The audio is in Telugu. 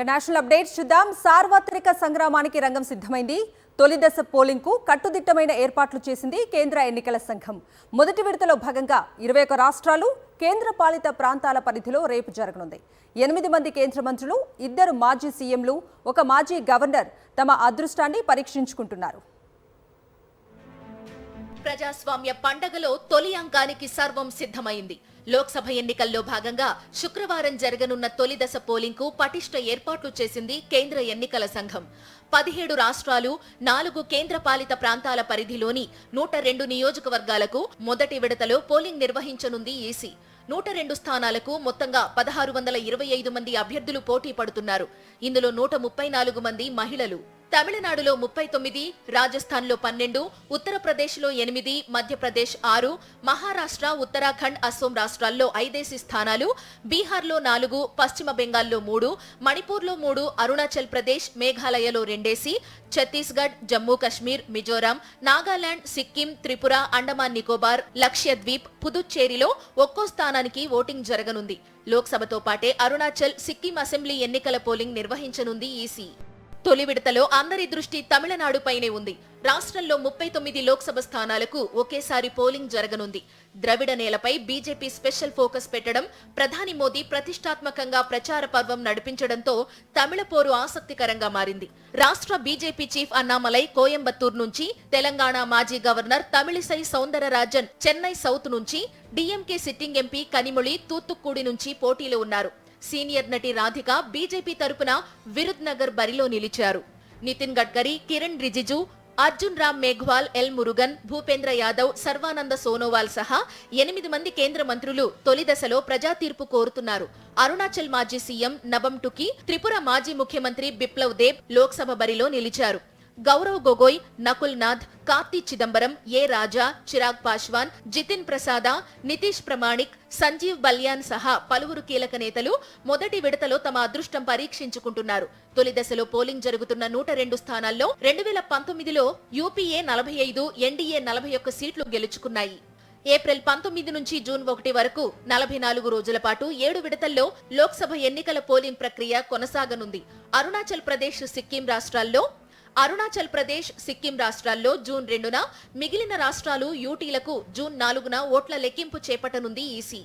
నేషనల్ అప్డేట్స్ చూద్దాం. సార్వత్రిక సంగ్రామానికి రంగం సిద్ధమైంది. తొలి దశ పోలింగ్ కు కట్టుదిట్టమైన ఏర్పాట్లు చేసింది కేంద్ర ఎన్నికల సంఘం. మొదటి విడతలో భాగంగా 21 రాష్ట్రాలు, కేంద్ర పాలిత ప్రాంతాల పరిధిలో రేపు జరగనుంది. 8 మంది కేంద్ర మంత్రులు, 2 మాజీ సీఎంలు, 1 మాజీ గవర్నర్ తమ అదృష్టాన్ని పరీక్షించుకుంటున్నారు. ప్రజాస్వామ్య పండగలో తొలి అంకానికి సర్వం సిద్ధమైంది. లోక్సభ ఎన్నికల్లో భాగంగా శుక్రవారం జరగనున్న తొలి దశ పోలింగ్ కు పటిష్ట ఏర్పాట్లు చేసింది కేంద్ర ఎన్నికల సంఘం. 17 రాష్ట్రాలు, 4 కేంద్ర పాలిత ప్రాంతాల పరిధిలోని 102 నియోజకవర్గాలకు మొదటి విడతలో పోలింగ్ నిర్వహించనుంది ఈసీ. 102 స్థానాలకు మొత్తంగా 1625 మంది అభ్యర్థులు పోటీ పడుతున్నారు. ఇందులో 134 మంది మహిళలు. తమిళనాడులో 39, రాజస్థాన్లో 12, ఉత్తరప్రదేశ్లో 8, మధ్యప్రదేశ్ 6, మహారాష్ట్ర, ఉత్తరాఖండ్, అస్సోం రాష్ట్రాల్లో 5 స్థానాలు, బీహార్లో 4, పశ్చిమ బెంగాల్లో 3, మణిపూర్లో 3, అరుణాచల్ ప్రదేశ్, మేఘాలయలో 2, ఛత్తీస్గఢ్, జమ్మూ కశ్మీర్, మిజోరాం, నాగాలాండ్, సిక్కిం, త్రిపుర, అండమాన్ నికోబార్, లక్షద్వీప్, పుదుచ్చేరిలో ఒక్కో స్థానానికి ఓటింగ్ జరగనుంది. లోక్సభతో పాటే అరుణాచల్, సిక్కిం అసెంబ్లీ ఎన్నికల పోలింగ్ నిర్వహించనుంది ఈసీ. తొలి విడతలో అందరి దృష్టి తమిళనాడుపైనే ఉంది. రాష్ట్రంలో 39 లోక్సభ స్థానాలకు ఒకేసారి పోలింగ్ జరగనుంది. ద్రవిడ నేలపై బీజేపీ స్పెషల్ ఫోకస్ పెట్టడం, ప్రధాని మోదీ ప్రతిష్టాత్మకంగా ప్రచార పర్వం నడిపించడంతో తమిళ పోరు ఆసక్తికరంగా మారింది. రాష్ట్ర బీజేపీ చీఫ్ అన్నామలై కోయంబత్తూర్ నుంచి, తెలంగాణ మాజీ గవర్నర్ తమిళిసై సౌందరరాజన్ చెన్నై సౌత్ నుంచి, డీఎంకే సిట్టింగ్ ఎంపీ కనిమొళి తూత్తుక్కూడి నుంచి పోటీలో ఉన్నారు. సీనియర్ నటి రాధిక బీజేపీ తరపున విరుద్ నగర్ బరిలో నిలిచారు. నితిన్ గడ్కరీ, కిరణ్ రిజిజు, అర్జున్ రామ్ మేఘ్వాల్, ఎల్ మురుగన్, భూపేంద్ర యాదవ్, సర్వానంద సోనోవాల్ సహా 8 మంది కేంద్ర మంత్రులు తొలి దశలో ప్రజా తీర్పు కోరుతున్నారు. అరుణాచల్ మాజీ సీఎం నబమ్ టుకీ, త్రిపుర మాజీ ముఖ్యమంత్రి బిప్లవ్ దేబ్ లోక్సభ బరిలో నిలిచారు. గౌరవ్ గొగోయ్, నకుల్ నాథ్, కార్తీ చిదంబరం, ఏ రాజా, చిరాగ్ పాశ్వాన్, జితిన్ ప్రసాద, నితీష్ ప్రమాణిక్, సంజీవ్ బల్యాన్ సహా పలువురు కీలక నేతలు మొదటి విడతలో తమ అదృష్టం పరీక్షించుకుంటున్నారు. తొలి దశలో పోలింగ్ జరుగుతున్న 102 స్థానాల్లో 2019లో యూపీఏ 45, ఎన్డీఏ 41 సీట్లు గెలుచుకున్నాయి. ఏప్రిల్ 19 నుంచి జూన్ 1 వరకు 44 రోజుల పాటు 7 విడతల్లో లోక్సభ ఎన్నికల పోలింగ్ ప్రక్రియ కొనసాగనుంది. అరుణాచల్ ప్రదేశ్, సిక్కిం రాష్ట్రాల్లో జూన్ 2న, మిగిలిన రాష్ట్రాలు యూటీలకు జూన్ 4న ఓట్ల లెక్కింపు చేపట్టనుంది ఈసీ.